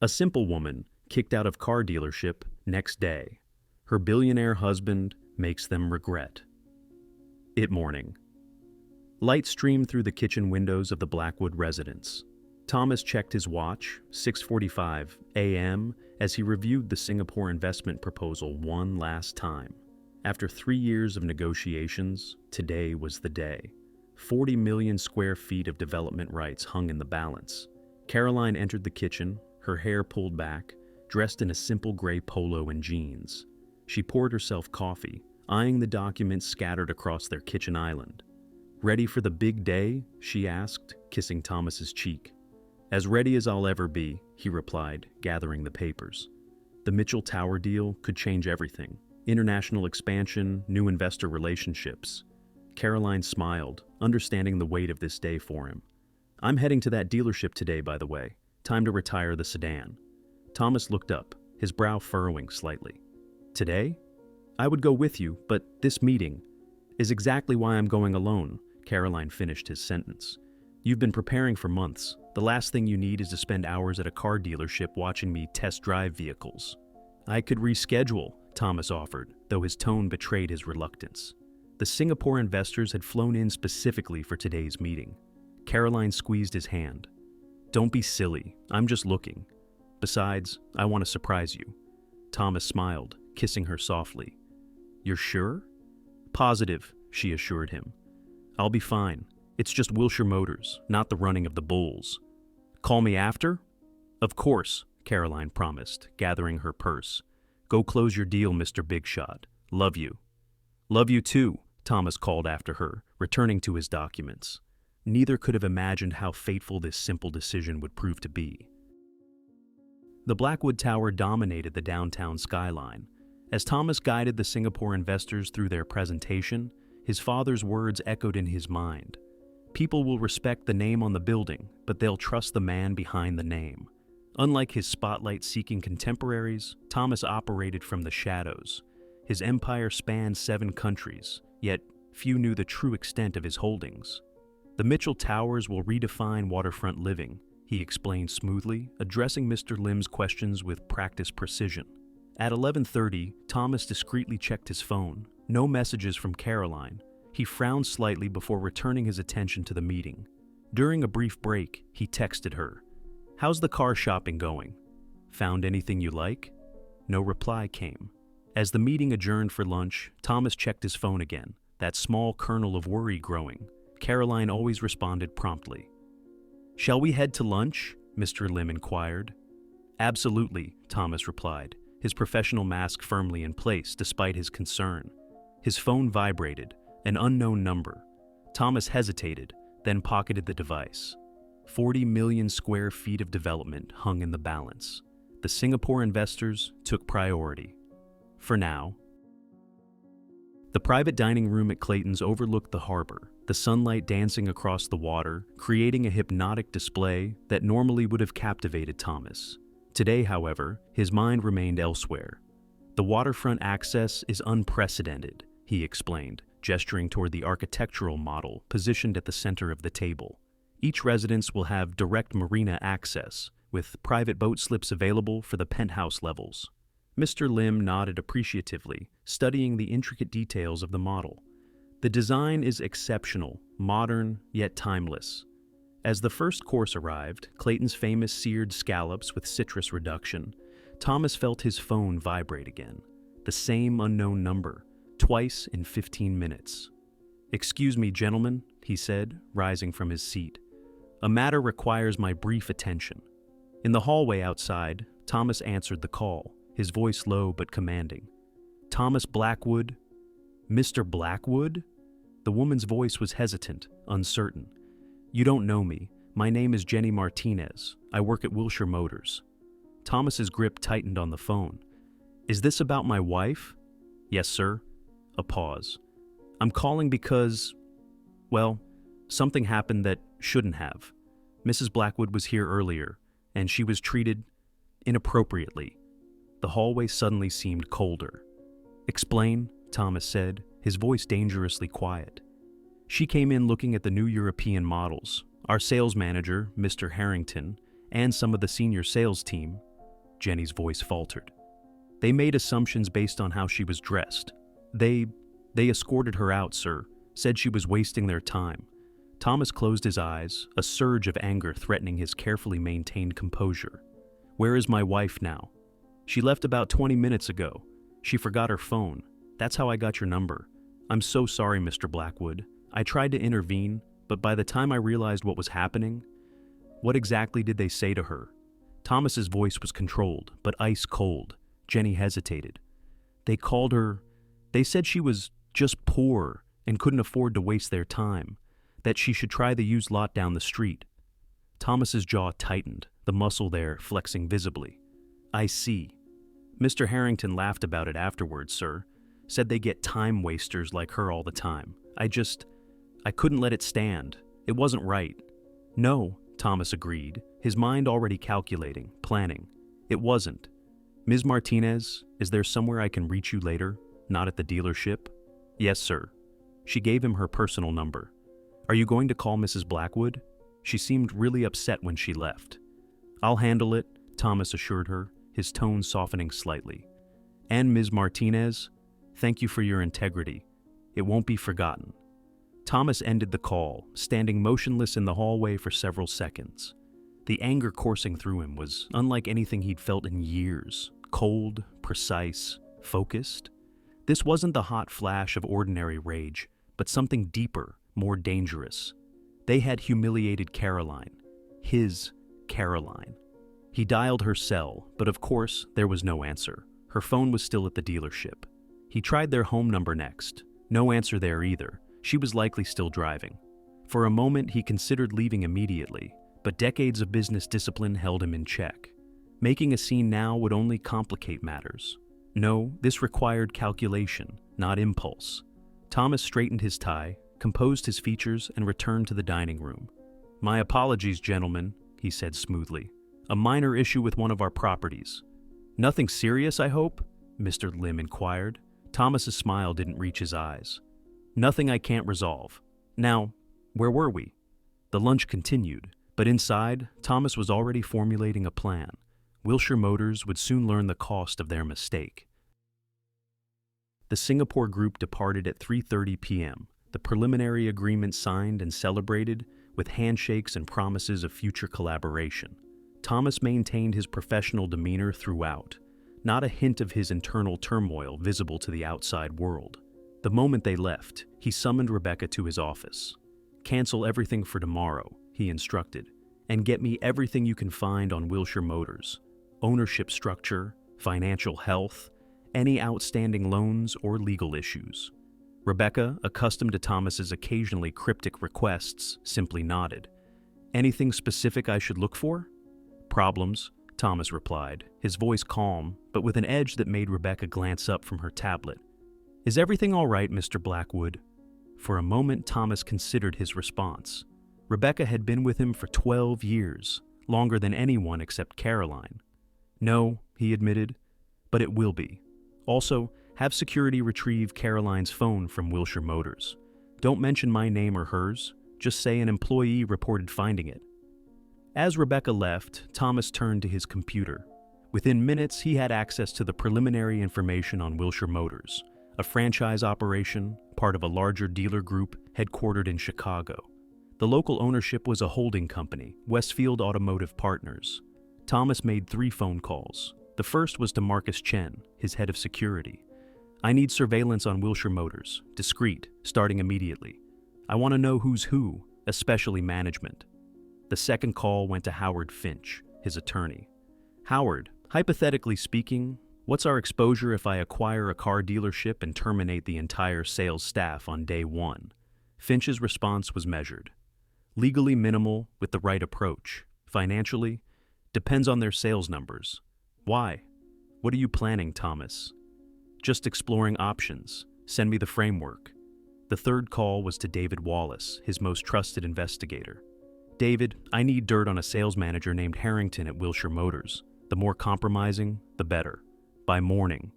A simple woman kicked out of car dealership next day. Her billionaire husband makes them regret. It morning. Light streamed through the kitchen windows of the Blackwood residence. Thomas checked his watch, 6:45 a.m., as he reviewed the Singapore investment proposal one last time. After 3 years of negotiations, today was the day. 40 million square feet of development rights hung in the balance. Caroline entered the kitchen, her hair pulled back, dressed in a simple gray polo and jeans. She poured herself coffee, eyeing the documents scattered across their kitchen island. "Ready for the big day?" she asked, kissing Thomas's cheek. "As ready as I'll ever be," he replied, gathering the papers. The Mitchell Tower deal could change everything. International expansion, new investor relationships. Caroline smiled, understanding the weight of this day for him. "I'm heading to that dealership today, by the way. Time to retire the sedan." Thomas looked up, his brow furrowing slightly. "Today? I would go with you, but this meeting is exactly why I'm going alone," Caroline finished his sentence. "You've been preparing for months. The last thing you need is to spend hours at a car dealership watching me test drive vehicles." "I could reschedule," Thomas offered, though his tone betrayed his reluctance. The Singapore investors had flown in specifically for today's meeting. Caroline squeezed his hand. "Don't be silly, I'm just looking. Besides, I want to surprise you." Thomas smiled, kissing her softly. "You're sure?" "Positive," she assured him. "I'll be fine. It's just Wilshire Motors, not the running of the bulls." "Call me after?" "Of course," Caroline promised, gathering her purse. "Go close your deal, Mr. Big Shot. Love you." "Love you too," Thomas called after her, returning to his documents. Neither could have imagined how fateful this simple decision would prove to be. The Blackwood Tower dominated the downtown skyline. As Thomas guided the Singapore investors through their presentation, his father's words echoed in his mind. "People will respect the name on the building, but they'll trust the man behind the name." Unlike his spotlight-seeking contemporaries, Thomas operated from the shadows. His empire spanned 7 countries, yet few knew the true extent of his holdings. "The Mitchell Towers will redefine waterfront living," he explained smoothly, addressing Mr. Lim's questions with practiced precision. At 11:30, Thomas discreetly checked his phone. No messages from Caroline. He frowned slightly before returning his attention to the meeting. During a brief break, he texted her. "How's the car shopping going? Found anything you like?" No reply came. As the meeting adjourned for lunch, Thomas checked his phone again, that small kernel of worry growing. Caroline always responded promptly. "Shall we head to lunch?" Mr. Lim inquired. "Absolutely," Thomas replied, his professional mask firmly in place despite his concern. His phone vibrated, an unknown number. Thomas hesitated, then pocketed the device. 40 million square feet of development hung in the balance. The Singapore investors took priority. For now. The private dining room at Clayton's overlooked the harbor, the sunlight dancing across the water, creating a hypnotic display that normally would have captivated Thomas. Today, however, his mind remained elsewhere. "The waterfront access is unprecedented," he explained, gesturing toward the architectural model positioned at the center of the table. "Each residence will have direct marina access, with private boat slips available for the penthouse levels." Mr. Lim nodded appreciatively, studying the intricate details of the model. The design is exceptional, modern, yet timeless. As the first course arrived, Clayton's famous seared scallops with citrus reduction, Thomas felt his phone vibrate again. The same unknown number, twice in 15 minutes. "Excuse me, gentlemen," he said, rising from his seat. "A matter requires my brief attention." In the hallway outside, Thomas answered the call, his voice low but commanding. "Thomas Blackwood?" "Mr. Blackwood?" The woman's voice was hesitant, uncertain. "You don't know me. My name is Jenny Martinez. I work at Wilshire Motors." Thomas's grip tightened on the phone. "Is this about my wife?" "Yes, sir." A pause. "I'm calling because, well, something happened that shouldn't have. Mrs. Blackwood was here earlier, and she was treated inappropriately." The hallway suddenly seemed colder. "Explain," Thomas said, his voice dangerously quiet. "She came in looking at the new European models. Our sales manager, Mr. Harrington, and some of the senior sales team, Jenny's voice faltered. They made assumptions based on how she was dressed. They escorted her out, sir, said she was wasting their time. Thomas closed his eyes, a surge of anger threatening his carefully maintained composure. Where is my wife now? She left about 20 minutes ago. She forgot her phone. That's how I got your number. I'm so sorry, Mr. Blackwood. I tried to intervene, but by the time I realized what was happening, what exactly did they say to her? Thomas's voice was controlled, but ice cold. Jenny hesitated. They called her. They said she was just poor and couldn't afford to waste their time, that she should try the used lot down the street. Thomas's jaw tightened, the muscle there flexing visibly. I see. Mr. Harrington laughed about it afterwards, sir. Said they get time wasters like her all the time. I couldn't let it stand. It wasn't right. No, Thomas agreed, his mind already calculating, planning. It wasn't. Ms. Martinez, is there somewhere I can reach you later? Not at the dealership? Yes, sir. She gave him her personal number. Are you going to call Mrs. Blackwood? She seemed really upset when she left. I'll handle it, Thomas assured her, his tone softening slightly. And Ms. Martinez, thank you for your integrity. It won't be forgotten. Thomas ended the call, standing motionless in the hallway for several seconds. The anger coursing through him was unlike anything he'd felt in years. Cold, precise, focused. This wasn't the hot flash of ordinary rage, but something deeper, more dangerous. They had humiliated Caroline. His Caroline. He dialed her cell, but of course, there was no answer. Her phone was still at the dealership. He tried their home number next. No answer there either. She was likely still driving. For a moment, he considered leaving immediately, but decades of business discipline held him in check. Making a scene now would only complicate matters. No, this required calculation, not impulse. Thomas straightened his tie, composed his features, and returned to the dining room. My apologies, gentlemen, he said smoothly. A minor issue with one of our properties. Nothing serious, I hope? Mr. Lim inquired. Thomas's smile didn't reach his eyes. Nothing I can't resolve. Now, where were we? The lunch continued, but inside, Thomas was already formulating a plan. Wilshire Motors would soon learn the cost of their mistake. The Singapore group departed at 3:30 p.m., the preliminary agreement signed and celebrated with handshakes and promises of future collaboration. Thomas maintained his professional demeanor throughout, not a hint of his internal turmoil visible to the outside world. The moment they left, he summoned Rebecca to his office. Cancel everything for tomorrow, he instructed, and get me everything you can find on Wilshire Motors. Ownership structure, financial health, any outstanding loans or legal issues. Rebecca, accustomed to Thomas's occasionally cryptic requests, simply nodded. Anything specific I should look for? Problems, Thomas replied, his voice calm, but with an edge that made Rebecca glance up from her tablet. Is everything all right, Mr. Blackwood? For a moment, Thomas considered his response. Rebecca had been with him for 12 years, longer than anyone except Caroline. No, he admitted, but it will be. Also, have security retrieve Caroline's phone from Wilshire Motors. Don't mention my name or hers, just say an employee reported finding it. As Rebecca left, Thomas turned to his computer. Within minutes, he had access to the preliminary information on Wilshire Motors, a franchise operation, part of a larger dealer group headquartered in Chicago. The local ownership was a holding company, Westfield Automotive Partners. Thomas made 3 phone calls. The first was to Marcus Chen, his head of security. I need surveillance on Wilshire Motors, discreet, starting immediately. I want to know who's who, especially management. The second call went to Howard Finch, his attorney. Howard, hypothetically speaking, what's our exposure if I acquire a car dealership and terminate the entire sales staff on day 1? Finch's response was measured. Legally minimal with the right approach. Financially, depends on their sales numbers. Why? What are you planning, Thomas? Just exploring options. Send me the framework. The third call was to David Wallace, his most trusted investigator. David, I need dirt on a sales manager named Harrington at Wilshire Motors. The more compromising, the better. By morning.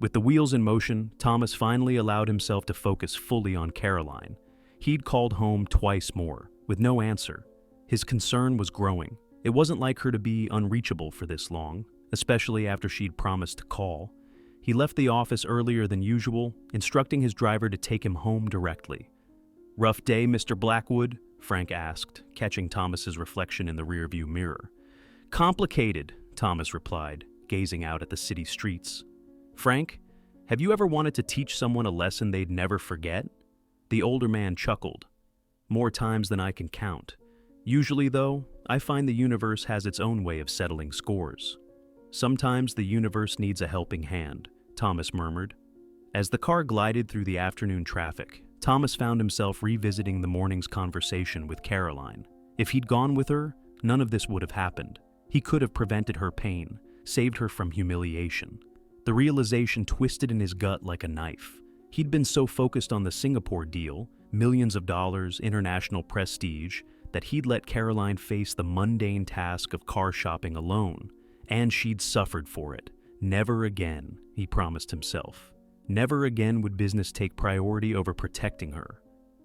With the wheels in motion, Thomas finally allowed himself to focus fully on Caroline. He'd called home twice more, with no answer. His concern was growing. It wasn't like her to be unreachable for this long, especially after she'd promised to call. He left the office earlier than usual, instructing his driver to take him home directly. "Rough day, Mr. Blackwood?" Frank asked, catching Thomas's reflection in the rearview mirror. "Complicated," Thomas replied, gazing out at the city streets. "Frank, have you ever wanted to teach someone a lesson they'd never forget?" The older man chuckled. "More times than I can count. Usually, though, I find the universe has its own way of settling scores." "Sometimes the universe needs a helping hand," Thomas murmured. As the car glided through the afternoon traffic, Thomas found himself revisiting the morning's conversation with Caroline. If he'd gone with her, none of this would have happened. He could have prevented her pain, saved her from humiliation. The realization twisted in his gut like a knife. He'd been so focused on the Singapore deal, millions of dollars, international prestige, that he'd let Caroline face the mundane task of car shopping alone, and she'd suffered for it. Never again, he promised himself. Never again would business take priority over protecting her.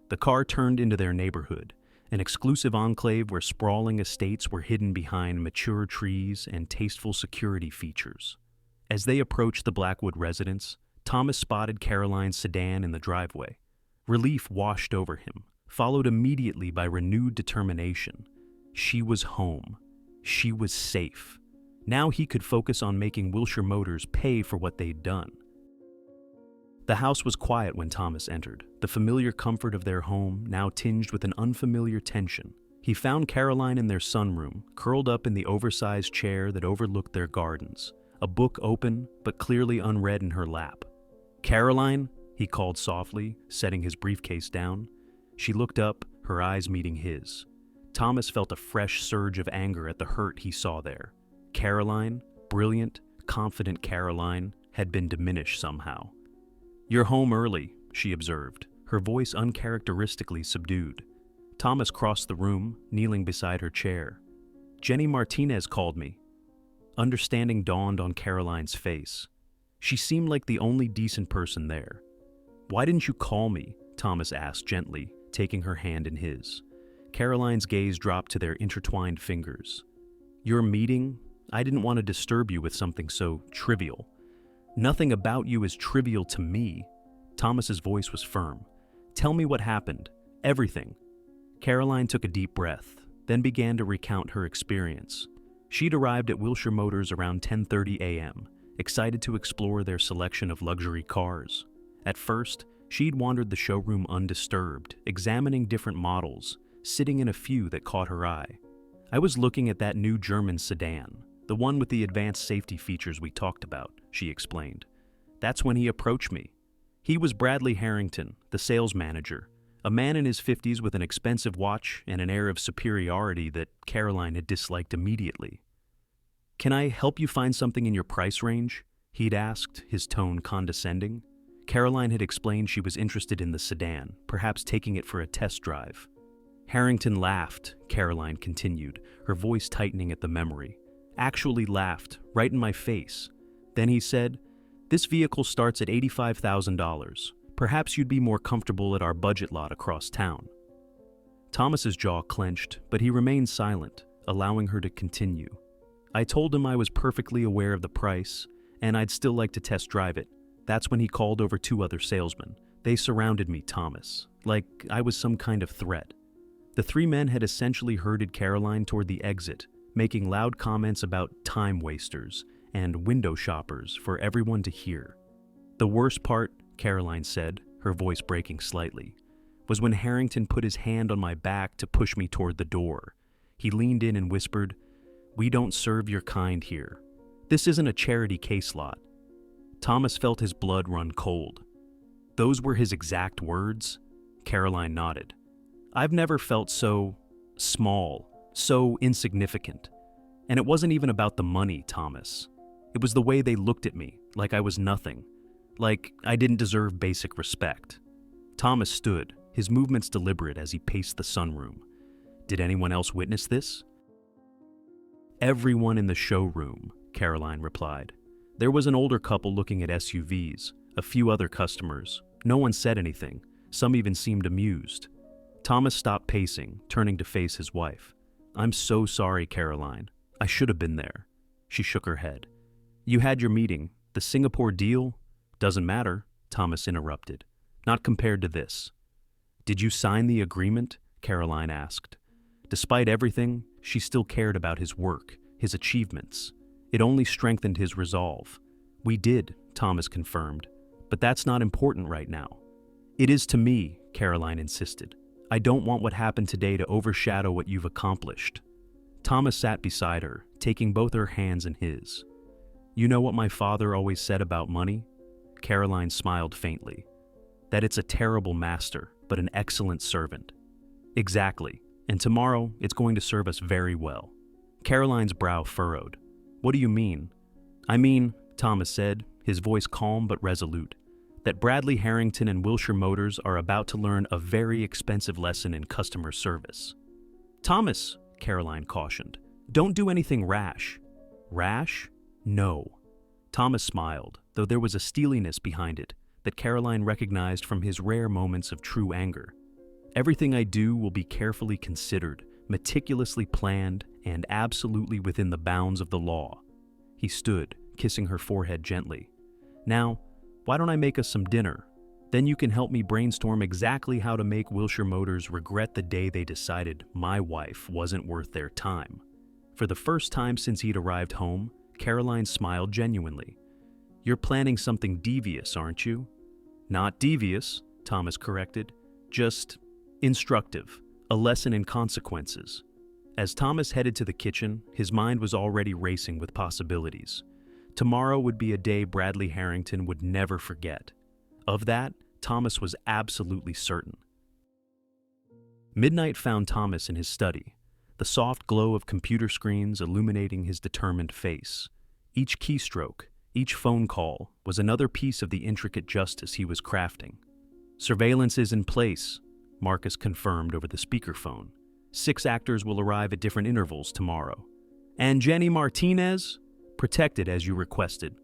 The car turned into their neighborhood, an exclusive enclave where sprawling estates were hidden behind mature trees and tasteful security features. As they approached the Blackwood residence, Thomas spotted Caroline's sedan in the driveway. Relief washed over him, followed immediately by renewed determination. She was home. She was safe. Now he could focus on making Wilshire Motors pay for what they'd done. The house was quiet when Thomas entered, the familiar comfort of their home now tinged with an unfamiliar tension. He found Caroline in their sunroom, curled up in the oversized chair that overlooked their gardens, a book open but clearly unread in her lap. "Caroline?" he called softly, setting his briefcase down. She looked up, her eyes meeting his. Thomas felt a fresh surge of anger at the hurt he saw there. Caroline, brilliant, confident Caroline, had been diminished somehow. "You're home early," she observed, her voice uncharacteristically subdued. Thomas crossed the room, kneeling beside her chair. "Jenny Martinez called me." Understanding dawned on Caroline's face. She seemed like the only decent person there. "Why didn't you call me?" Thomas asked gently, taking her hand in his. Caroline's gaze dropped to their intertwined fingers. "Your meeting? I didn't want to disturb you with something so trivial." "Nothing about you is trivial to me." Thomas's voice was firm. "Tell me what happened. Everything." Caroline took a deep breath, then began to recount her experience. She'd arrived at Wilshire Motors around 10:30 a.m., excited to explore their selection of luxury cars. At first, she'd wandered the showroom undisturbed, examining different models, sitting in a few that caught her eye. "I was looking at that new German sedan, the one with the advanced safety features we talked about," she explained. "That's when he approached me. He was Bradley Harrington, the sales manager, a man in his 50s with an expensive watch and an air of superiority that Caroline had disliked immediately. "Can I help you find something in your price range?" he'd asked, his tone condescending. Caroline had explained she was interested in the sedan, perhaps taking it for a test drive. "Harrington laughed," Caroline continued, her voice tightening at the memory. "Actually laughed, right in my face. Then he said, 'This vehicle starts at $85,000. Perhaps you'd be more comfortable at our budget lot across town.'" Thomas's jaw clenched, but he remained silent, allowing her to continue. "I told him I was perfectly aware of the price, and I'd still like to test drive it. That's when he called over 2 other salesmen. They surrounded me, Thomas, like I was some kind of threat." The 3 men had essentially herded Caroline toward the exit, making loud comments about time wasters and window shoppers for everyone to hear. "The worst part," Caroline said, her voice breaking slightly, "was when Harrington put his hand on my back to push me toward the door. He leaned in and whispered, 'We don't serve your kind here. This isn't a charity case lot.'" Thomas felt his blood run cold. "Those were his exact words?" Caroline nodded. "I've never felt so small, so insignificant. And it wasn't even about the money, Thomas. It was the way they looked at me, like I was nothing, like I didn't deserve basic respect." Thomas stood, his movements deliberate as he paced the sunroom. "Did anyone else witness this?" "Everyone in the showroom," Caroline replied. "There was an older couple looking at SUVs, a few other customers. No one said anything. Some even seemed amused." Thomas stopped pacing, turning to face his wife. "I'm so sorry, Caroline. I should have been there." She shook her head. You had your meeting. The Singapore deal? Doesn't matter, Thomas interrupted. Not compared to this. Did you sign the agreement? Caroline asked. Despite everything, she still cared about his work, his achievements. It only strengthened his resolve. We did, Thomas confirmed. But that's not important right now. It is to me, Caroline insisted. I don't want what happened today to overshadow what you've accomplished. Thomas sat beside her, taking both her hands in his. You know what my father always said about money? Caroline smiled faintly. That it's a terrible master, but an excellent servant. Exactly, and tomorrow it's going to serve us very well. Caroline's brow furrowed. What do you mean? I mean, Thomas said, his voice calm but resolute, that Bradley Harrington and Wilshire Motors are about to learn a very expensive lesson in customer service. Thomas, Caroline cautioned, don't do anything rash. Rash? No. Thomas smiled, though there was a steeliness behind it that Caroline recognized from his rare moments of true anger. Everything I do will be carefully considered, meticulously planned, and absolutely within the bounds of the law. He stood, kissing her forehead gently. Now, why don't I make us some dinner? Then you can help me brainstorm exactly how to make Wilshire Motors regret the day they decided my wife wasn't worth their time. For the first time since he'd arrived home, Caroline smiled genuinely. You're planning something devious, aren't you? Not devious, Thomas corrected. Just instructive, a lesson in consequences. As Thomas headed to the kitchen, his mind was already racing with possibilities. Tomorrow would be a day Bradley Harrington would never forget. Of that, Thomas was absolutely certain. Midnight found Thomas in his study, the soft glow of computer screens illuminating his determined face. Each keystroke, each phone call, was another piece of the intricate justice he was crafting. Surveillance is in place, Marcus confirmed over the speakerphone. 6 actors will arrive at different intervals tomorrow. And Jenny Martinez? Protected as you requested.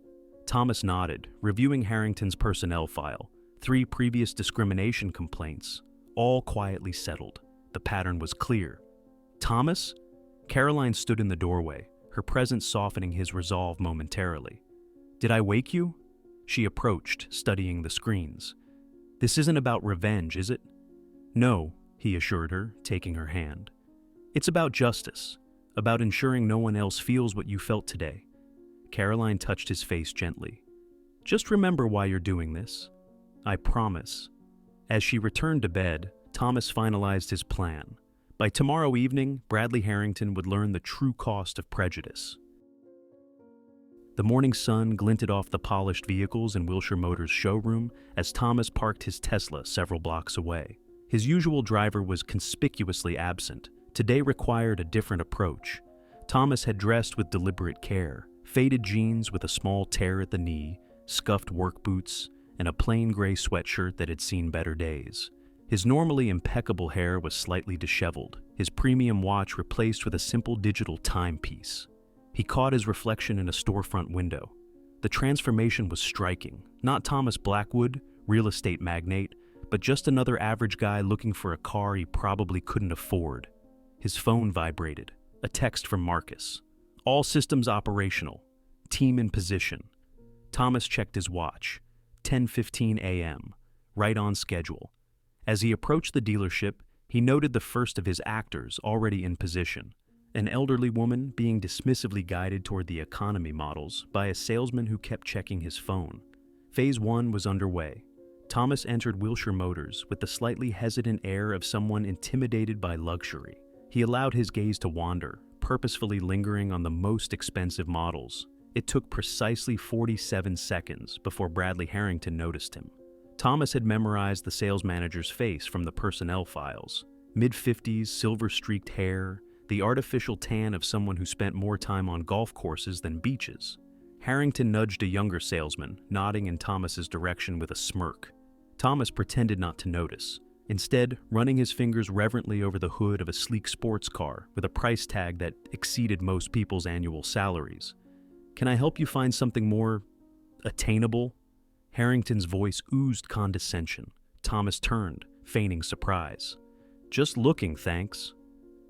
Thomas nodded, reviewing Harrington's personnel file. 3 previous discrimination complaints, all quietly settled. The pattern was clear. Thomas? Caroline stood in the doorway, her presence softening his resolve momentarily. Did I wake you? She approached, studying the screens. This isn't about revenge, is it? No, he assured her, taking her hand. It's about justice, about ensuring no one else feels what you felt today. Caroline touched his face gently. Just remember why you're doing this. I promise. As she returned to bed, Thomas finalized his plan. By tomorrow evening, Bradley Harrington would learn the true cost of prejudice. The morning sun glinted off the polished vehicles in Wilshire Motors' showroom as Thomas parked his Tesla several blocks away. His usual driver was conspicuously absent. Today required a different approach. Thomas had dressed with deliberate care, faded jeans with a small tear at the knee, scuffed work boots, and a plain gray sweatshirt that had seen better days. His normally impeccable hair was slightly disheveled, his premium watch replaced with a simple digital timepiece. He caught his reflection in a storefront window. The transformation was striking. Not Thomas Blackwood, real estate magnate, but just another average guy looking for a car he probably couldn't afford. His phone vibrated. A text from Marcus. All systems operational. Team in position. Thomas checked his watch. 10:15 a.m. Right on schedule. As he approached the dealership, he noted the first of his actors already in position. An elderly woman being dismissively guided toward the economy models by a salesman who kept checking his phone. Phase 1 was underway. Thomas entered Wilshire Motors with the slightly hesitant air of someone intimidated by luxury. He allowed his gaze to wander, purposefully lingering on the most expensive models. It took precisely 47 seconds before Bradley Harrington noticed him. Thomas had memorized the sales manager's face from the personnel files. Mid-50s, silver-streaked hair, the artificial tan of someone who spent more time on golf courses than beaches. Harrington nudged a younger salesman, nodding in Thomas's direction with a smirk. Thomas pretended not to notice, instead running his fingers reverently over the hood of a sleek sports car with a price tag that exceeded most people's annual salaries. Can I help you find something more attainable? Harrington's voice oozed condescension. Thomas turned, feigning surprise. Just looking, thanks.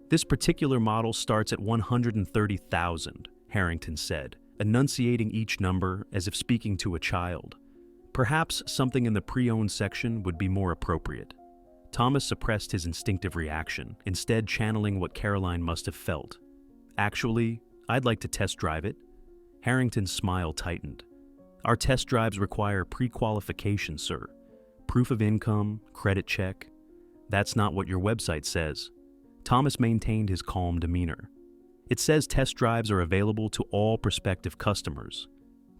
This particular model starts at $130,000, Harrington said, enunciating each number as if speaking to a child. Perhaps something in the pre-owned section would be more appropriate. Thomas suppressed his instinctive reaction, instead channeling what Caroline must have felt. "Actually, I'd like to test drive it." Harrington's smile tightened. "Our test drives require pre-qualification, sir. Proof of income, credit check. That's not what your website says." Thomas maintained his calm demeanor. "It says test drives are available to all prospective customers."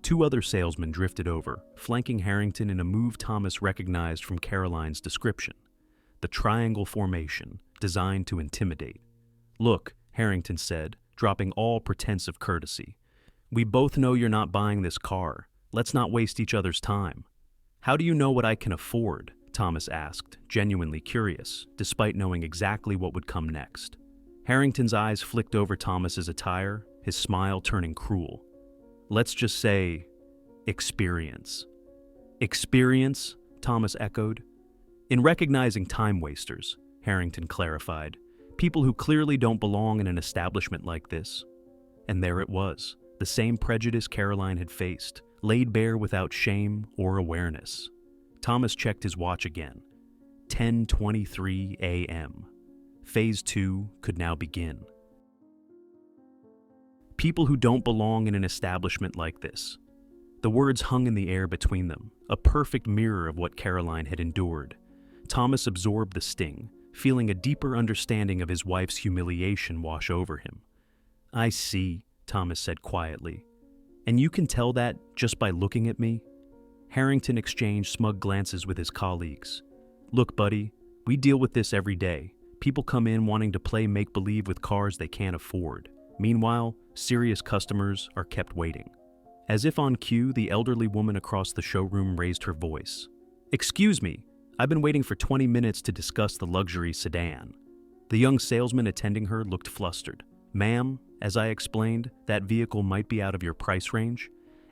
Two other salesmen drifted over, flanking Harrington in a move Thomas recognized from Caroline's description: the triangle formation, designed to intimidate. "Look," Harrington said, dropping all pretense of courtesy, "we both know you're not buying this car. Let's not waste each other's time." "How do you know what I can afford?" Thomas asked, genuinely curious, despite knowing exactly what would come next. Harrington's eyes flicked over Thomas's attire, his smile turning cruel. "Let's just say, experience." "Experience?" Thomas echoed. "In recognizing time wasters," Harrington clarified, "people who clearly don't belong in an establishment like this." And there it was, the same prejudice Caroline had faced, laid bare without shame or awareness. Thomas checked his watch again. 10:23 a.m. Phase 2 could now begin. People who don't belong in an establishment like this. The words hung in the air between them, a perfect mirror of what Caroline had endured. Thomas absorbed the sting, feeling a deeper understanding of his wife's humiliation wash over him. "I see," Thomas said quietly. "And you can tell that just by looking at me?" Harrington exchanged smug glances with his colleagues. "Look, buddy, we deal with this every day. People come in wanting to play make-believe with cars they can't afford. Meanwhile, serious customers are kept waiting." As if on cue, the elderly woman across the showroom raised her voice. "Excuse me, I've been waiting for 20 minutes to discuss the luxury sedan." The young salesman attending her looked flustered. "Ma'am, as I explained, that vehicle might be out of your price range."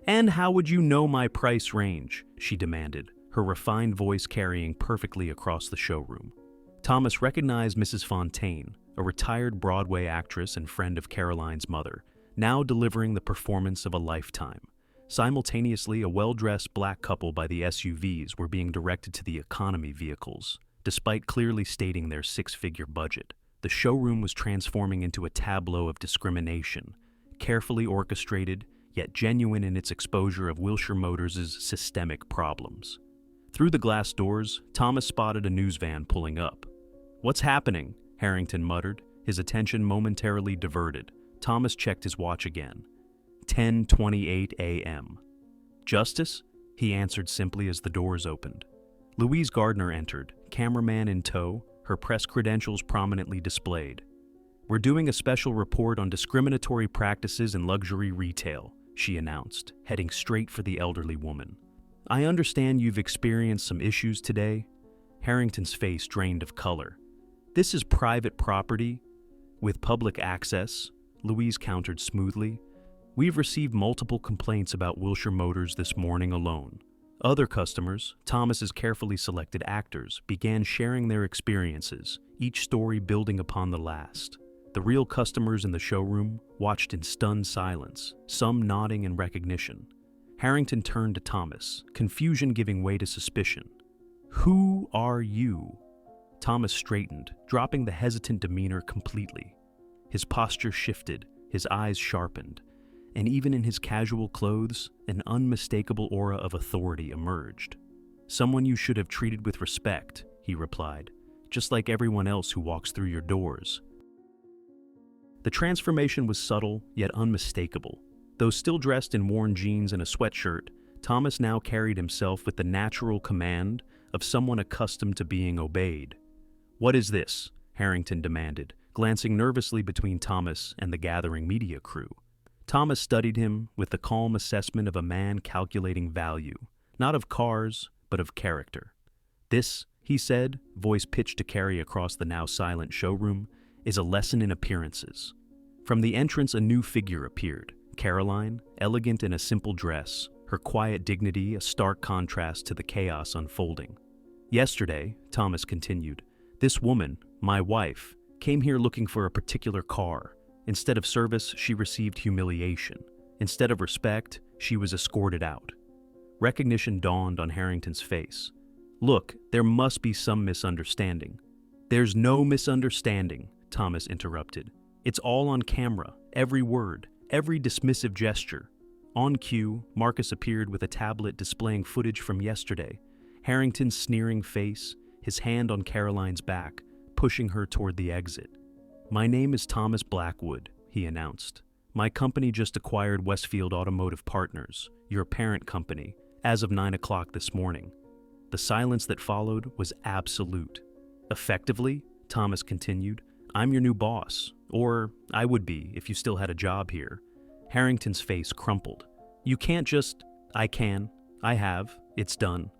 "And how would you know my price range?" she demanded, her refined voice carrying perfectly across the showroom. Thomas recognized Mrs. Fontaine, a retired Broadway actress and friend of Caroline's mother, now delivering the performance of a lifetime. Simultaneously, a well-dressed black couple by the SUVs were being directed to the economy vehicles. Despite clearly stating their six-figure budget, the showroom was transforming into a tableau of discrimination, carefully orchestrated, yet genuine in its exposure of Wilshire Motors' systemic problems. Through the glass doors, Thomas spotted a news van pulling up. "What's happening?" Harrington muttered, his attention momentarily diverted. Thomas checked his watch again. 10:28 a.m. "Justice?" he answered simply as the doors opened. Louise Gardner entered, cameraman in tow, her press credentials prominently displayed. "We're doing a special report on discriminatory practices in luxury retail," she announced, heading straight for the elderly woman. "I understand you've experienced some issues today." Harrington's face drained of color. "This is private property with public access," Louise countered smoothly. "We've received multiple complaints about Wilshire Motors this morning alone." Other customers, Thomas's carefully selected actors, began sharing their experiences, each story building upon the last. The real customers in the showroom watched in stunned silence, some nodding in recognition. Harrington turned to Thomas, confusion giving way to suspicion. "Who are you?" Thomas straightened, dropping the hesitant demeanor completely. His posture shifted, his eyes sharpened, and even in his casual clothes, an unmistakable aura of authority emerged. "Someone you should have treated with respect," he replied, "just like everyone else who walks through your doors." The transformation was subtle, yet unmistakable. Though still dressed in worn jeans and a sweatshirt, Thomas now carried himself with the natural command of someone accustomed to being obeyed. "What is this?" Harrington demanded, glancing nervously between Thomas and the gathering media crew. Thomas studied him with the calm assessment of a man calculating value, not of cars, but of character. "This," he said, voice pitched to carry across the now silent showroom, "is a lesson in appearances." From the entrance, a new figure appeared, Caroline, elegant in a simple dress, her quiet dignity a stark contrast to the chaos unfolding. "Yesterday," Thomas continued, "this woman, my wife, came here looking for a particular car. Instead of service, she received humiliation. Instead of respect, she was escorted out. Recognition dawned on Harrington's face. "Look, there must be some misunderstanding." "There's no misunderstanding," Thomas interrupted. "It's all on camera, every word, every dismissive gesture." On cue, Marcus appeared with a tablet displaying footage from yesterday. Harrington's sneering face, his hand on Caroline's back, pushing her toward the exit. "My name is Thomas Blackwood," he announced. "My company just acquired Westfield Automotive Partners, your parent company, as of 9 o'clock this morning." The silence that followed was absolute. "Effectively," Thomas continued, "I'm your new boss, or I would be if you still had a job here." Harrington's face crumpled. "You can't just—" "I can. I have. It's done."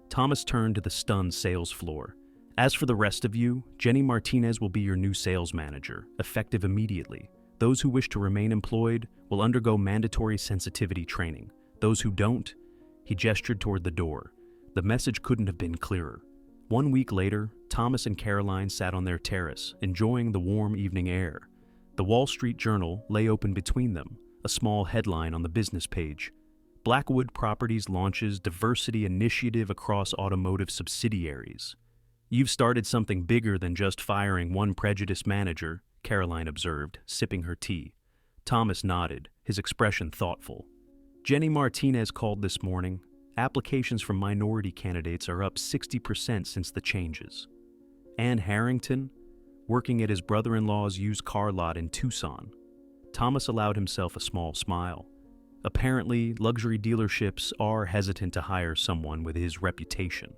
Thomas turned to the stunned sales floor. "As for the rest of you, Jenny Martinez will be your new sales manager, effective immediately. Those who wish to remain employed will undergo mandatory sensitivity training. Those who don't—" He gestured toward the door. The message couldn't have been clearer. 1 week later, Thomas and Caroline sat on their terrace, enjoying the warm evening air. The Wall Street Journal lay open between them, a small headline on the business page. "Blackwood Properties launches diversity initiative across automotive subsidiaries." "You've started something bigger than just firing one prejudiced manager," Caroline observed, sipping her tea. Thomas nodded, his expression thoughtful. "Jenny Martinez called this morning. Applications from minority candidates are up 60% since the changes." "And Harrington, working at his brother-in-law's used car lot in Tucson." Thomas allowed himself a small smile. "Apparently, luxury dealerships are hesitant to hire someone with his reputation."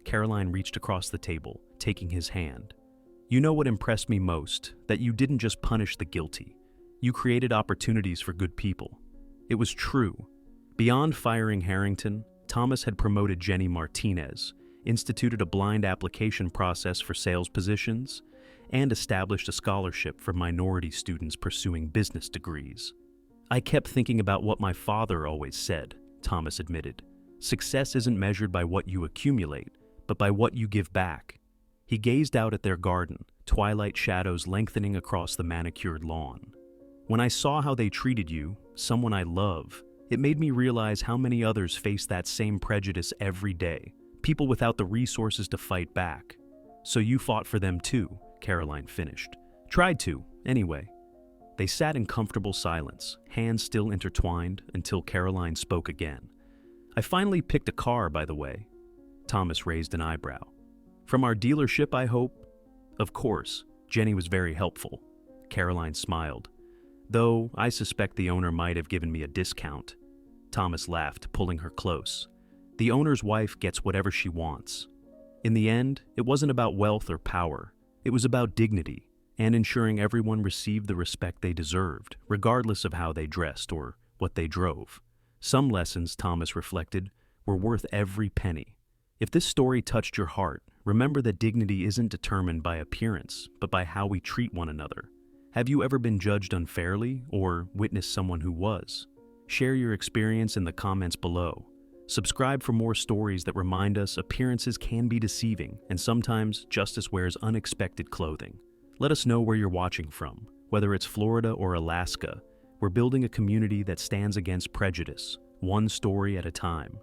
Caroline reached across the table, taking his hand. "You know what impressed me most? That you didn't just punish the guilty. You created opportunities for good people." It was true. Beyond firing Harrington, Thomas had promoted Jenny Martinez, instituted a blind application process for sales positions, and established a scholarship for minority students pursuing business degrees. "I kept thinking about what my father always said," Thomas admitted. "Success isn't measured by what you accumulate, but by what you give back." He gazed out at their garden, twilight shadows lengthening across the manicured lawn. "When I saw how they treated you, someone I love, it made me realize how many others face that same prejudice every day, people without the resources to fight back." "So you fought for them too," Caroline finished. "Tried to, anyway." They sat in comfortable silence, hands still intertwined, until Caroline spoke again. "I finally picked a car, by the way." Thomas raised an eyebrow. "From our dealership, I hope?" "Of course. Jenny was very helpful." Caroline smiled. "Though I suspect the owner might have given me a discount." Thomas laughed, pulling her close. "The owner's wife gets whatever she wants." In the end, it wasn't about wealth or power. It was about dignity, and ensuring everyone received the respect they deserved, regardless of how they dressed or what they drove. Some lessons, Thomas reflected, were worth every penny. If this story touched your heart, remember that dignity isn't determined by appearance, but by how we treat one another. Have you ever been judged unfairly or witnessed someone who was? Share your experience in the comments below. Subscribe for more stories that remind us appearances can be deceiving, and sometimes justice wears unexpected clothing. Let us know where you're watching from, whether it's Florida or Alaska. We're building a community that stands against prejudice, one story at a time.